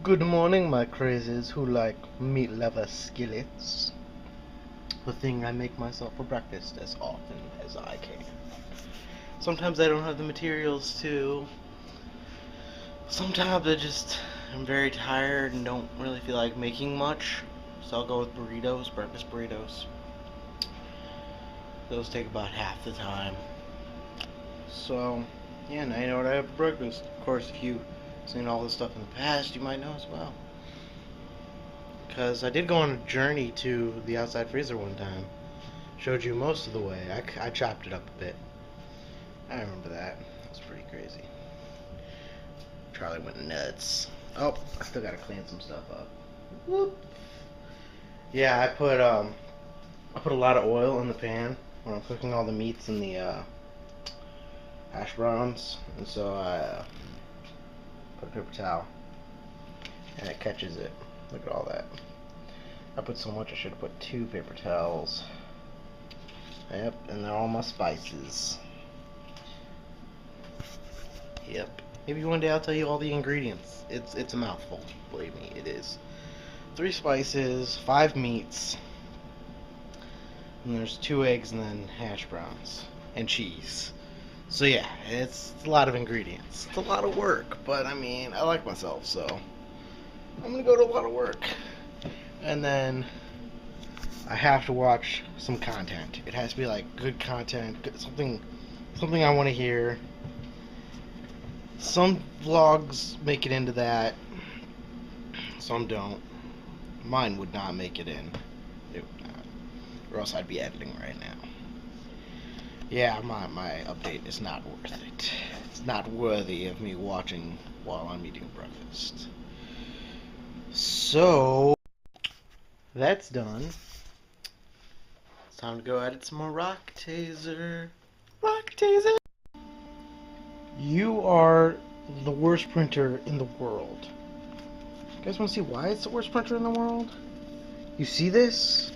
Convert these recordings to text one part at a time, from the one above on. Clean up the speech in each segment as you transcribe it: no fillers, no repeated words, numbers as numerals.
Good morning, my crazies who like meat lover skillets. The thing I make myself for breakfast as often as I can. Sometimes I don't have the materials to. Sometimes I'm very tired and don't really feel like making much. So I'll go with burritos, breakfast burritos. Those take about half the time. So, yeah, now you know what I have for breakfast. Of course, if you've seen all this stuff in the past, you might know as well. Because I did go on a journey to the outside freezer one time. Showed you most of the way. I chopped it up a bit. I remember that. That was pretty crazy. Charlie went nuts. Oh, I still gotta clean some stuff up. Whoop. Yeah, I put a lot of oil in the pan when I'm cooking all the meats and the hash browns, and so I put a paper towel, and it catches it. Look at all that. I put so much I should have put 2 paper towels. Yep, and they're all my spices. Yep. Maybe one day I'll tell you all the ingredients. It's a mouthful. Believe me, it is. 3 spices, 5 meats, and there's 2 eggs and then hash browns and cheese. So yeah, it's a lot of ingredients. It's a lot of work, but I mean, I like myself, so I'm gonna go to a lot of work. And then I have to watch some content. It has to be like good content, something I want to hear. Some vlogs make it into that, some don't. Mine would not make it in. It would not. Or else I'd be editing right now. Yeah, my update is not worth it. It's not worthy of me watching while I'm eating breakfast. So, that's done. It's time to go edit some more Rock Taser. Rock Taser! You are the worst printer in the world. You guys want to see why it's the worst printer in the world? You see this?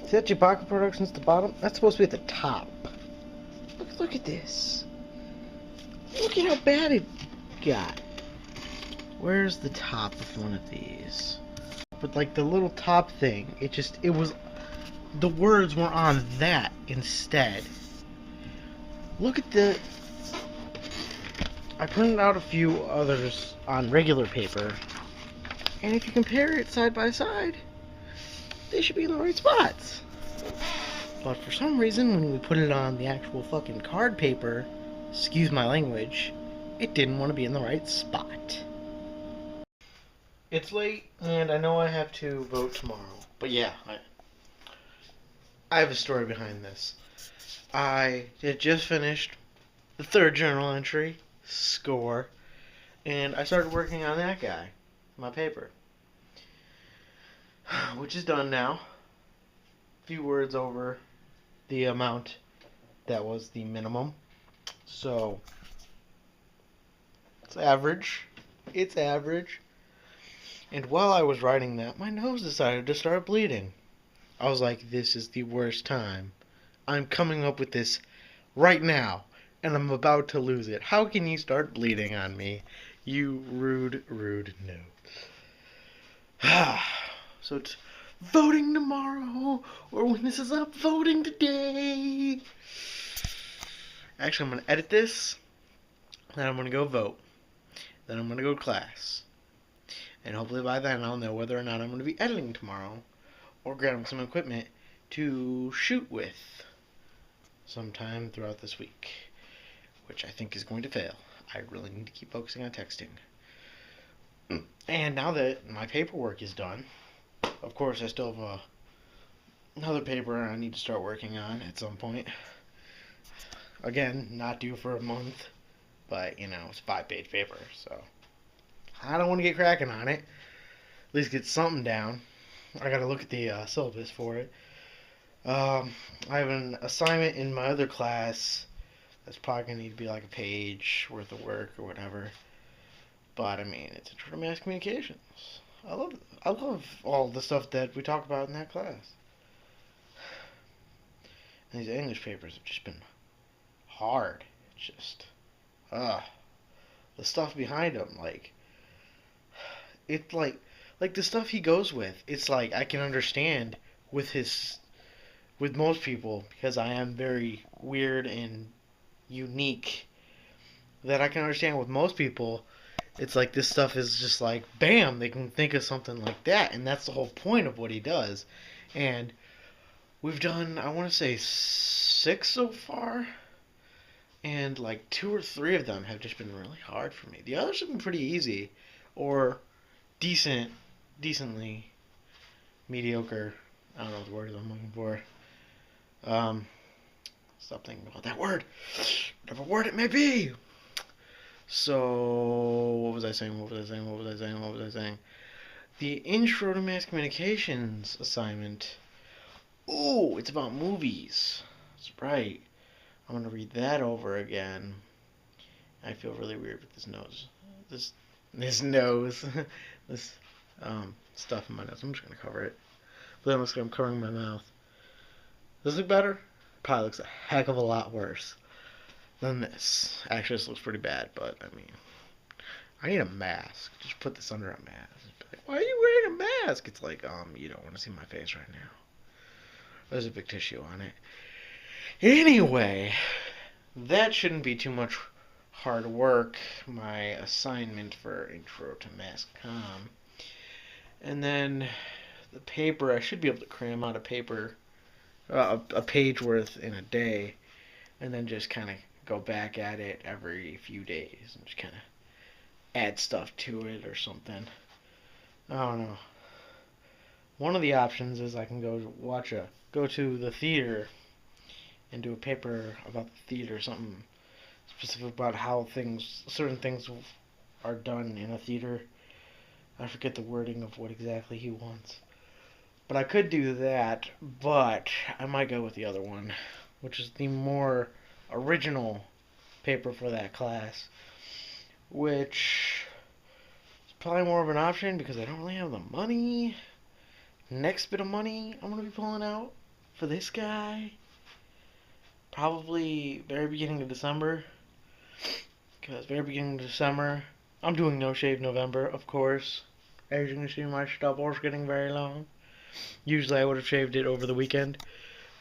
See that JayBacca Productions at the bottom? That's supposed to be at the top. Look at this. Look at how bad it got. Where's the top of one of these? But like the little top thing, it was, the words were on that instead. Look at I printed out a few others on regular paper, and if you compare it side by side, they should be in the right spots. But for some reason, when we put it on the actual fucking card paper, excuse my language, it didn't want to be in the right spot. It's late, and I know I have to vote tomorrow. But yeah, I have a story behind this. I had just finished the 3rd journal entry, score, and I started working on that guy, my paper, which is done now. A few words over the amount that was the minimum. So, it's average. It's average. And while I was writing that, my nose decided to start bleeding. I was like, this is the worst time. I'm coming up with this right now, and I'm about to lose it. How can you start bleeding on me? You rude, rude no. So it's voting tomorrow, or when this is up, voting today. Actually, I'm going to edit this, then I'm going to go vote. Then I'm going to go to class. And hopefully by then I'll know whether or not I'm going to be editing tomorrow, or grabbing some equipment to shoot with sometime throughout this week, which I think is going to fail. I really need to keep focusing on texting. And now that my paperwork is done, of course I still have another paper I need to start working on at some point. Again, not due for a month, but you know, it's a 5-page paper, so I don't want to get cracking on it. At least get something down. I gotta look at the syllabus for it. I have an assignment in my other class that's probably gonna need to be like a page worth of work or whatever. But I mean, it's intro to mass communications. I love all the stuff that we talk about in that class. And these English papers have just been hard. It's just, the stuff behind him, like it like the stuff he goes with, it's like I can understand with his with most people because I am very weird and unique, that I can understand with most people. It's like this stuff is just like bam, they can think of something like that, and that's the whole point of what he does. And we've done, I want to say, 6 so far, and like 2 or 3 of them have just been really hard for me. The others have been pretty easy, or decently mediocre. I don't know what the word I'm looking for. Um, Stop thinking about that word. Whatever word it may be. So, what was I saying? What was I saying? What was I saying? What was I saying? The Intro to Mass Communications assignment. Ooh, it's about movies. That's right. I'm gonna read that over again. I feel really weird with this nose. This nose. This stuff in my nose. I'm just gonna cover it. But then it looks like I'm covering my mouth. Does it look better? Probably looks a heck of a lot worse than this. Actually, this looks pretty bad, but I mean, I need a mask. Just put this under a mask. Like, why are you wearing a mask? It's like, you don't want to see my face right now. There's a big tissue on it. Anyway, that shouldn't be too much hard work. My assignment for Intro to Mass Comm. And then the paper, I should be able to cram out a paper, a page worth in a day, and then just kind of go back at it every few days and just kind of add stuff to it or something. I don't know. One of the options is I can go to the theater and do a paper about the theater, something specific about how certain things are done in a theater. I forget the wording of what exactly he wants. But I could do that, but I might go with the other one, which is the more original paper for that class, which is probably more of an option because I don't really have the money. Next bit of money I'm going to be pulling out for this guy, probably very beginning of December, because very beginning of December, I'm doing No Shave November, of course. As you can see, my stubble's getting very long. Usually I would have shaved it over the weekend,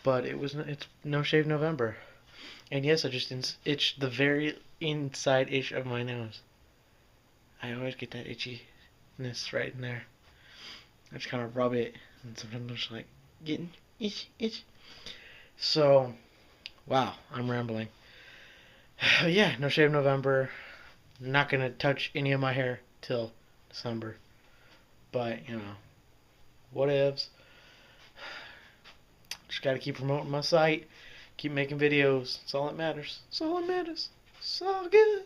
but it's No Shave November. And yes, I just itched the very inside itch of my nose. I always get that itchiness right in there. I just kind of rub it, and sometimes I'm just like, getting itch. So, wow, I'm rambling. Yeah, No Shave November. Not going to touch any of my hair till December. But, what ifs. Just got to keep promoting my site. Keep making videos. It's all that matters. It's all that matters. It's all good.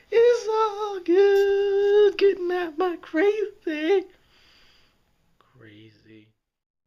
It's all good. Getting out my crazy.